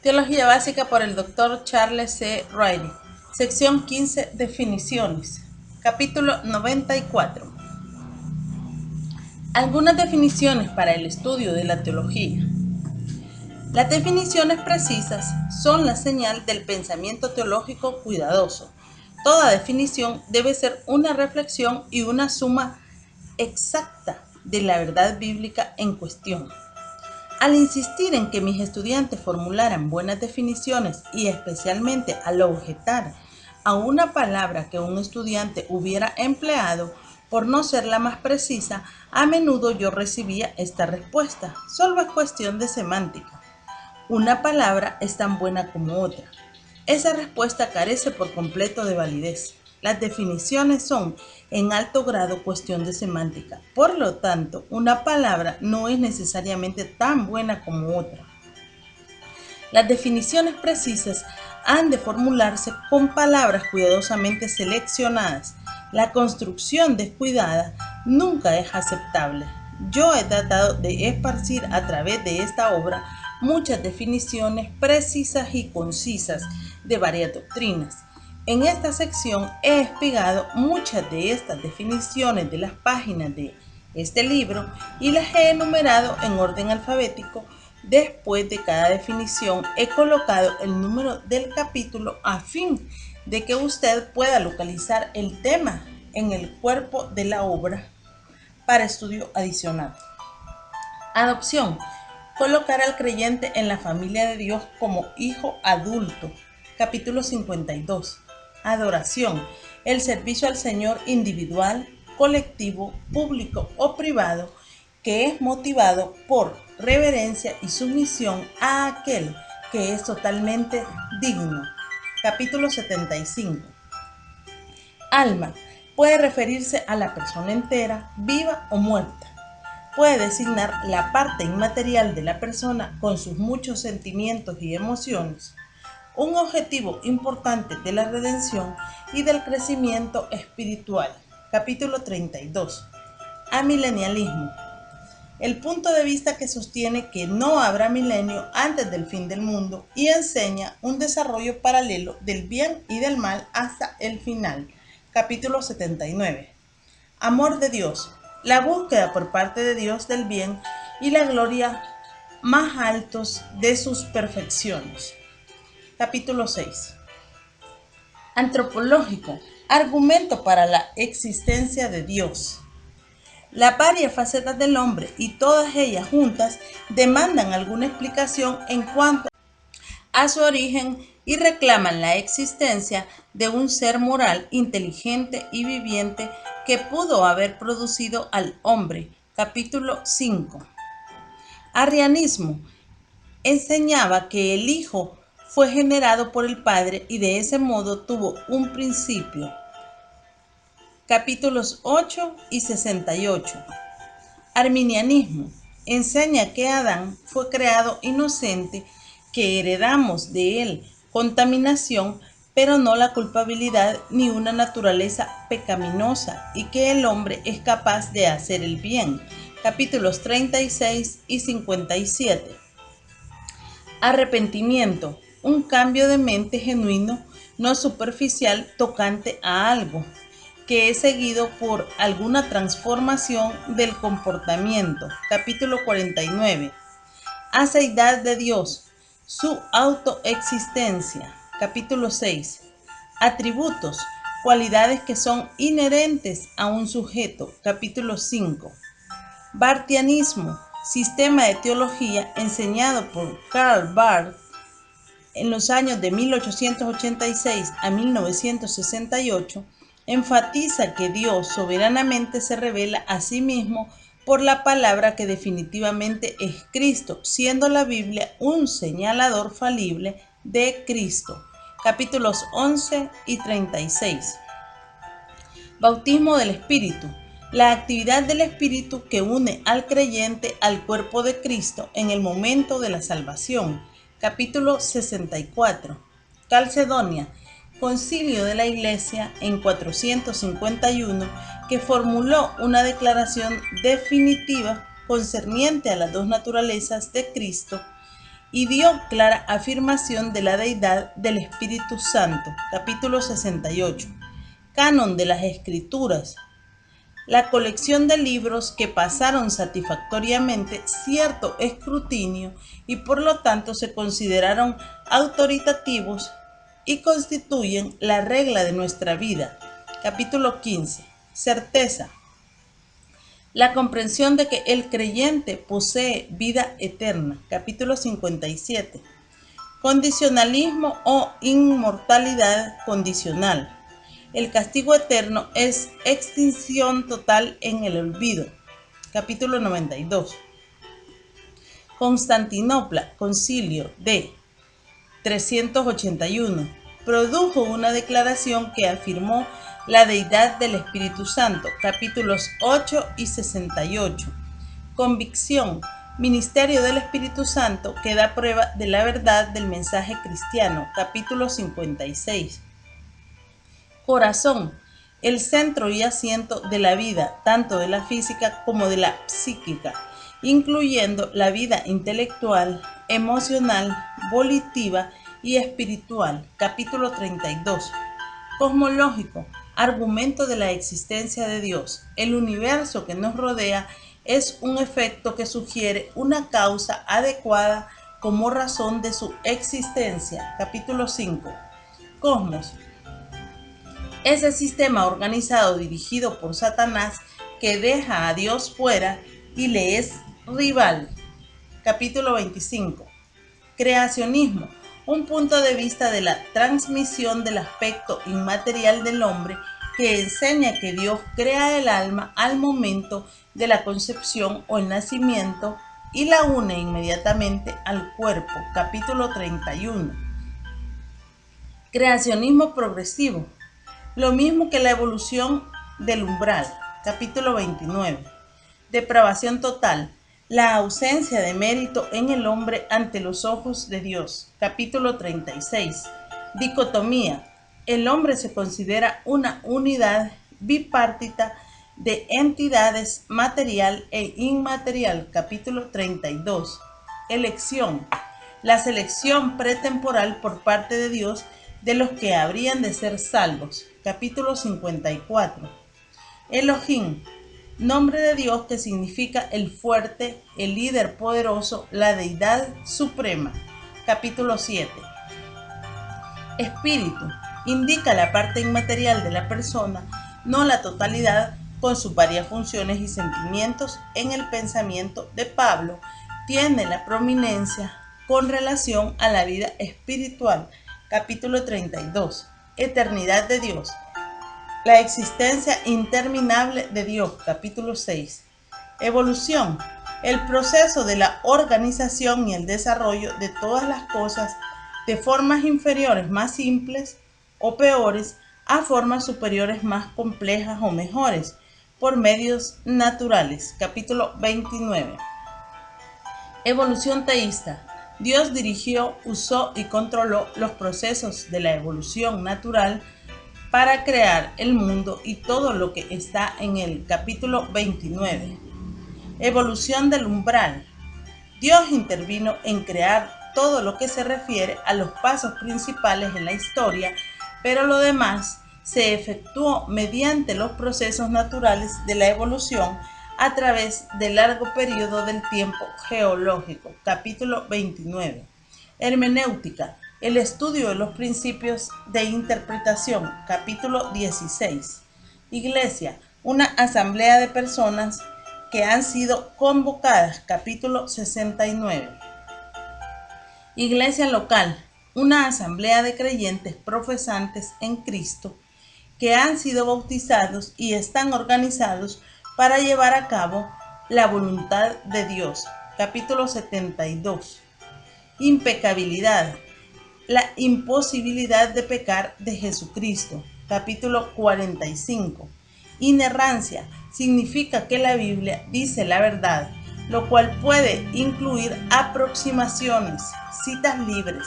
Teología básica por el Dr. Charles C. Riley. Sección 15. Definiciones. Capítulo 94. Algunas definiciones para el estudio de la teología. Las definiciones precisas son la señal del pensamiento teológico cuidadoso. Toda definición debe ser una reflexión y una suma exacta de la verdad bíblica en cuestión. Al insistir en que mis estudiantes formularan buenas definiciones y especialmente al objetar a una palabra que un estudiante hubiera empleado por no ser la más precisa, a menudo yo recibía esta respuesta: solo es cuestión de semántica. Una palabra es tan buena como otra. Esa respuesta carece por completo de validez. Las definiciones son en alto grado cuestión de semántica. Por lo tanto, una palabra no es necesariamente tan buena como otra. Las definiciones precisas han de formularse con palabras cuidadosamente seleccionadas. La construcción descuidada nunca es aceptable. Yo he tratado de esparcir a través de esta obra muchas definiciones precisas y concisas de varias doctrinas. En esta sección he espigado muchas de estas definiciones de las páginas de este libro y las he enumerado en orden alfabético. Después de cada definición he colocado el número del capítulo a fin de que usted pueda localizar el tema en el cuerpo de la obra para estudio adicional. Adopción. Colocar al creyente en la familia de Dios como hijo adulto. Capítulo 52. Adoración. El servicio al Señor individual, colectivo, público o privado que es motivado por reverencia y sumisión a aquel que es totalmente digno. Capítulo 75. Alma. Puede referirse a la persona entera, viva o muerta. Puede designar la parte inmaterial de la persona con sus muchos sentimientos y emociones. Un objetivo importante de la redención y del crecimiento espiritual. Capítulo 32. Amilenialismo. El punto de vista que sostiene que no habrá milenio antes del fin del mundo y enseña un desarrollo paralelo del bien y del mal hasta el final. Capítulo 79. Amor de Dios. La búsqueda por parte de Dios del bien y la gloria más altos de sus perfecciones. Capítulo 6. Antropológico. Argumento para la existencia de Dios. Las varias facetas del hombre y todas ellas juntas demandan alguna explicación en cuanto a su origen y reclaman la existencia de un ser moral, inteligente y viviente que pudo haber producido al hombre. Capítulo 5. Arrianismo. Enseñaba que el Hijo fue generado por el Padre y de ese modo tuvo un principio. Capítulos 8 y 68. Arminianismo. Enseña que Adán fue creado inocente, que heredamos de él contaminación, pero no la culpabilidad ni una naturaleza pecaminosa, y que el hombre es capaz de hacer el bien. Capítulos 36 y 57. Arrepentimiento. Un cambio de mente genuino, no superficial, tocante a algo, que es seguido por alguna transformación del comportamiento. Capítulo 49. Aceidad de Dios. Su autoexistencia. Capítulo 6. Atributos. Cualidades que son inherentes a un sujeto. Capítulo 5. Barthianismo. Sistema de teología enseñado por Karl Barth en los años de 1886 a 1968, enfatiza que Dios soberanamente se revela a sí mismo por la palabra que definitivamente es Cristo, siendo la Biblia un señalador falible de Cristo. Capítulos 11 y 36. Bautismo del Espíritu. La actividad del Espíritu que une al creyente al cuerpo de Cristo en el momento de la salvación. Capítulo 64. Calcedonia. Concilio de la Iglesia en 451 que formuló una declaración definitiva concerniente a las dos naturalezas de Cristo y dio clara afirmación de la deidad del Espíritu Santo. Capítulo 68. Canon de las Escrituras. La colección de libros que pasaron satisfactoriamente cierto escrutinio y por lo tanto se consideraron autoritativos y constituyen la regla de nuestra vida. Capítulo 15. Certeza. La comprensión de que el creyente posee vida eterna. Capítulo 57. Condicionalismo o inmortalidad condicional. El castigo eterno es extinción total en el olvido. Capítulo 92. Constantinopla, concilio de 381, produjo una declaración que afirmó la deidad del Espíritu Santo. Capítulos 8 y 68. Convicción, ministerio del Espíritu Santo que da prueba de la verdad del mensaje cristiano. Capítulo 56. Corazón, el centro y asiento de la vida, tanto de la física como de la psíquica, incluyendo la vida intelectual, emocional, volitiva y espiritual. Capítulo 32. Cosmológico, argumento de la existencia de Dios. El universo que nos rodea es un efecto que sugiere una causa adecuada como razón de su existencia. Capítulo 5. Cosmos. Ese sistema organizado dirigido por Satanás que deja a Dios fuera y le es rival. Capítulo 25. Creacionismo, un punto de vista de la transmisión del aspecto inmaterial del hombre que enseña que Dios crea el alma al momento de la concepción o el nacimiento y la une inmediatamente al cuerpo. Capítulo 31. Creacionismo progresivo, lo mismo que la evolución del umbral. Capítulo 29. Depravación total, la ausencia de mérito en el hombre ante los ojos de Dios. Capítulo 36. Dicotomía, el hombre se considera una unidad bipartita de entidades material e inmaterial. Capítulo 32. Elección, la selección pretemporal por parte de Dios de los que habrían de ser salvos. Capítulo 54. Elohim, nombre de Dios que significa el fuerte, el líder poderoso, la deidad suprema. Capítulo 7. Espíritu, indica la parte inmaterial de la persona, no la totalidad, con sus varias funciones y sentimientos. En el pensamiento de Pablo tiene la prominencia con relación a la vida espiritual. Capítulo 32. Eternidad de Dios, la existencia interminable de Dios. Capítulo 6. Evolución, el proceso de la organización y el desarrollo de todas las cosas de formas inferiores más simples o peores a formas superiores más complejas o mejores por medios naturales. Capítulo 29. Evolución teísta. Dios dirigió, usó y controló los procesos de la evolución natural para crear el mundo y todo lo que está en él. Capítulo 29. Evolución del umbral. Dios intervino en crear todo lo que se refiere a los pasos principales en la historia, pero lo demás se efectuó mediante los procesos naturales de la evolución a través del largo periodo del tiempo geológico. Capítulo 29. Hermenéutica, el estudio de los principios de interpretación. Capítulo 16. Iglesia, una asamblea de personas que han sido convocadas. Capítulo 69. Iglesia local, una asamblea de creyentes profesantes en Cristo que han sido bautizados y están organizados para llevar a cabo la voluntad de Dios. Capítulo 72. Impecabilidad, la imposibilidad de pecar de Jesucristo. Capítulo 45. Inerrancia, significa que la Biblia dice la verdad, lo cual puede incluir aproximaciones, citas libres,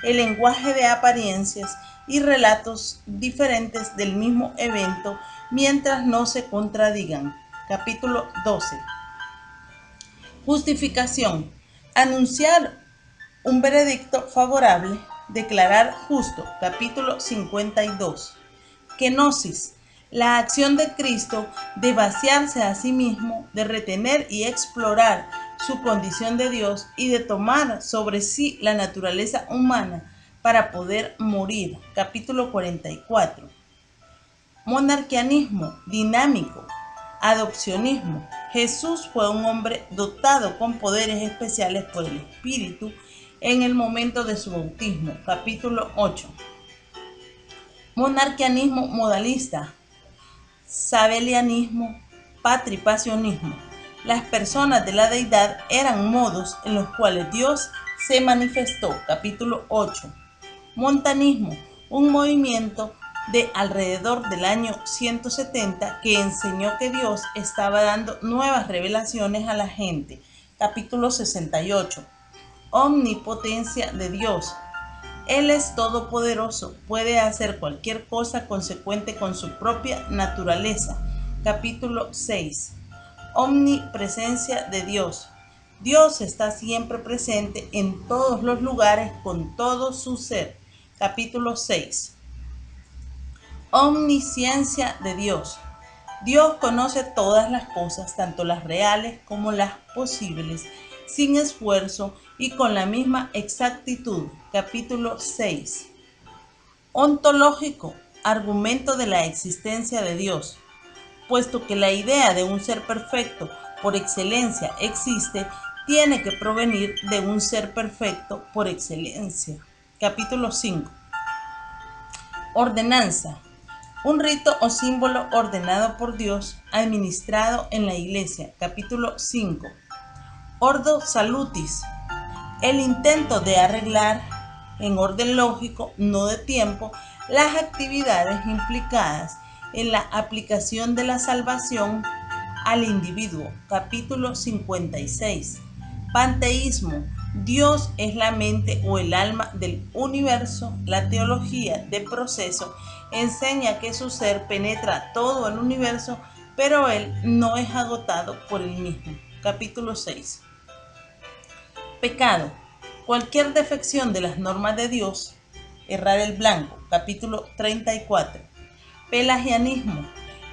el lenguaje de apariencias y relatos diferentes del mismo evento mientras no se contradigan. Capítulo 12. Justificación, anunciar Un veredicto favorable, declarar justo, capítulo 52. Kenosis, la acción de Cristo de vaciarse a sí mismo, de retener y explorar su condición de Dios y de tomar sobre sí la naturaleza humana para poder morir, capítulo 44. Monarquianismo dinámico, adopcionismo. Jesús fue un hombre dotado con poderes especiales por el Espíritu en el momento de su bautismo, capítulo 8. Monarquianismo modalista, sabelianismo, patripacionismo. Las personas de la deidad eran modos en los cuales Dios se manifestó, capítulo 8. Montanismo, un movimiento de alrededor del año 170 que enseñó que Dios estaba dando nuevas revelaciones a la gente, capítulo 68. Omnipotencia de Dios. Él es todopoderoso, puede hacer cualquier cosa consecuente con su propia naturaleza. Capítulo 6. Omnipresencia de Dios. Dios está siempre presente en todos los lugares con todo su ser. Capítulo 6. Omnisciencia de Dios. Dios conoce todas las cosas, tanto las reales como las posibles, sin esfuerzo y con la misma exactitud. Capítulo 6. Ontológico, argumento de la existencia de Dios. Puesto que la idea de un ser perfecto por excelencia existe, tiene que provenir de un ser perfecto por excelencia. Capítulo 5. Ordenanza. Un rito o símbolo ordenado por Dios, administrado en la Iglesia. Capítulo 5. Ordo Salutis. El intento de arreglar en orden lógico, no de tiempo, las actividades implicadas en la aplicación de la salvación al individuo. Capítulo 56. Panteísmo. Dios es la mente o el alma del universo. La teología de proceso enseña que su ser penetra todo el universo, pero él no es agotado por el mismo. Capítulo 6. Pecado. Cualquier defección de las normas de Dios. Errar el blanco. Capítulo 34. Pelagianismo.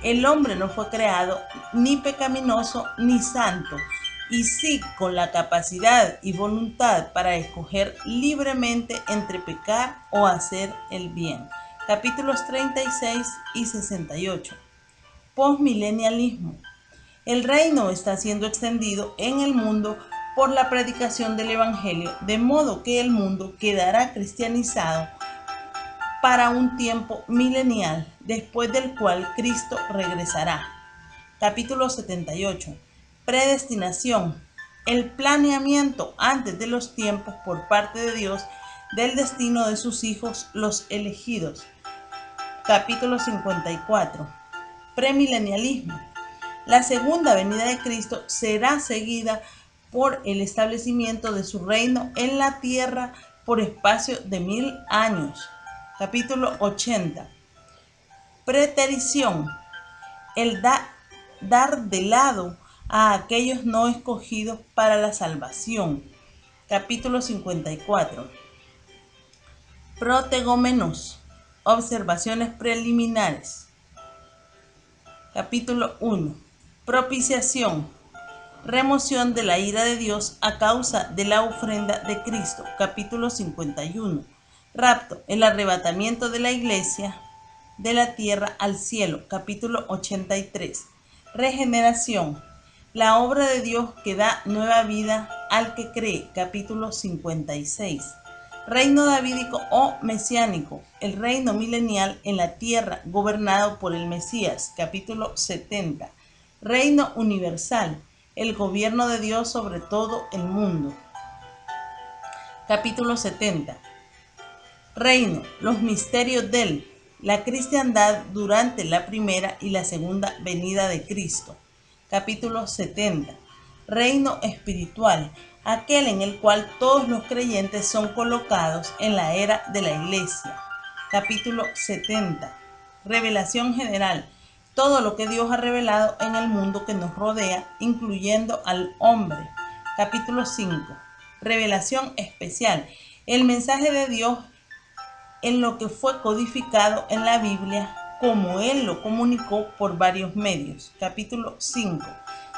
El hombre no fue creado ni pecaminoso ni santo, y sí con la capacidad y voluntad para escoger libremente entre pecar o hacer el bien. Capítulos 36 y 68. Postmilenialismo. El reino está siendo extendido en el mundo por la predicación del Evangelio, de modo que el mundo quedará cristianizado para un tiempo milenial, después del cual Cristo regresará. Capítulo 78. Predestinación. El planeamiento antes de los tiempos por parte de Dios del destino de sus hijos, los elegidos. Capítulo 54. Premilenialismo. La segunda venida de Cristo será seguida por el establecimiento de su reino en la tierra por espacio de 1000 años. Capítulo 80. Preterición. El dar de lado a aquellos no escogidos para la salvación. Capítulo 54. Protegómenos. Observaciones preliminares. Capítulo 1. Propiciación. Remoción de la ira de Dios a causa de la ofrenda de Cristo. Capítulo 51. Rapto. El arrebatamiento de la iglesia de la tierra al cielo. Capítulo 83. Regeneración. La obra de Dios que da nueva vida al que cree. Capítulo 56. Reino davídico o mesiánico. El reino milenial en la tierra gobernado por el Mesías. Capítulo 70. Reino universal. El gobierno de Dios sobre todo el mundo. Capítulo 70. Reino. Los misterios del. La cristiandad durante la primera y la segunda venida de Cristo. Capítulo 70. Reino espiritual, aquel en el cual todos los creyentes son colocados en la era de la iglesia. Capítulo 70. Revelación general, todo lo que Dios ha revelado en el mundo que nos rodea, incluyendo al hombre. Capítulo 5. Revelación especial. El mensaje de Dios en lo que fue codificado en la Biblia, como Él lo comunicó por varios medios. Capítulo 5.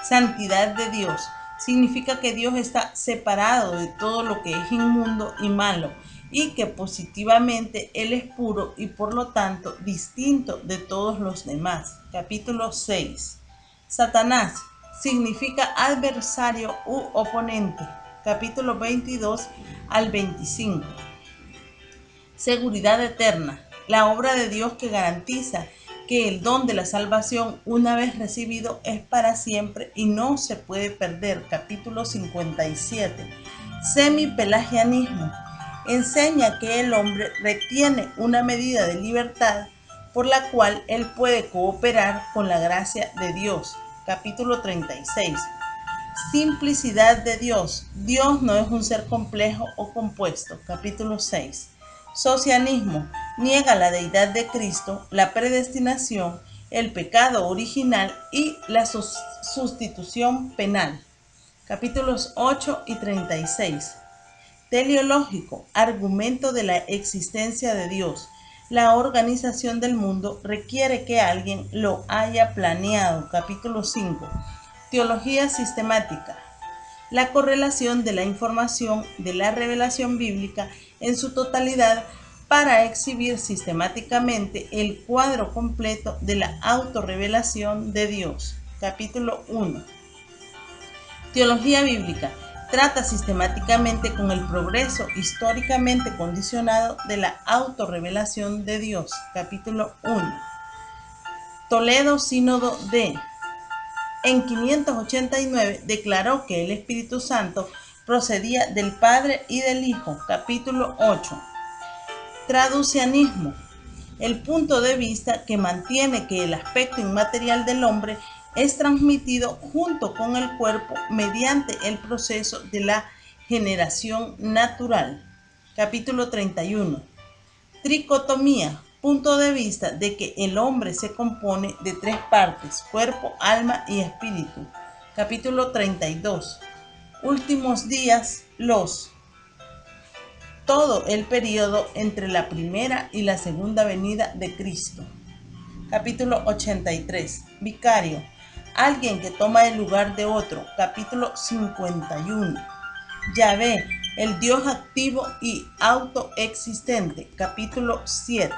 Santidad de Dios. Significa que Dios está separado de todo lo que es inmundo y malo, y que positivamente Él es puro y por lo tanto distinto de todos los demás. Capítulo 6. Satanás significa adversario u oponente. Capítulo 22 al 25. Seguridad eterna. La obra de Dios que garantiza que el don de la salvación, una vez recibido, es para siempre y no se puede perder. Capítulo 57. Semipelagianismo. Enseña que el hombre retiene una medida de libertad por la cual él puede cooperar con la gracia de Dios. Capítulo 36. Simplicidad de Dios. Dios no es un ser complejo o compuesto. Capítulo 6. Socialismo. Niega la deidad de Cristo, la predestinación, el pecado original y la sustitución penal. Capítulos 8 y 36. Teleológico. Argumento de la existencia de Dios. La organización del mundo requiere que alguien lo haya planeado. Capítulo 5. Teología sistemática. La correlación de la información de la revelación bíblica en su totalidad para exhibir sistemáticamente el cuadro completo de la autorrevelación de Dios. Capítulo 1. Teología bíblica. Trata sistemáticamente con el progreso históricamente condicionado de la autorrevelación de Dios. Capítulo 1. Toledo Sínodo D. En 589 declaró que el Espíritu Santo procedía del Padre y del Hijo. Capítulo 8. Traducianismo. El punto de vista que mantiene que el aspecto inmaterial del hombre es transmitido junto con el cuerpo mediante el proceso de la generación natural. Capítulo 31. Tricotomía. Punto de vista de que el hombre se compone de tres partes: cuerpo, alma y espíritu. Capítulo 32. Últimos días, todo el periodo entre la primera y la segunda venida de Cristo. Capítulo 83. Vicario. Alguien que toma el lugar de otro. Capítulo 51. Yahvé, el Dios activo y autoexistente. Capítulo 7.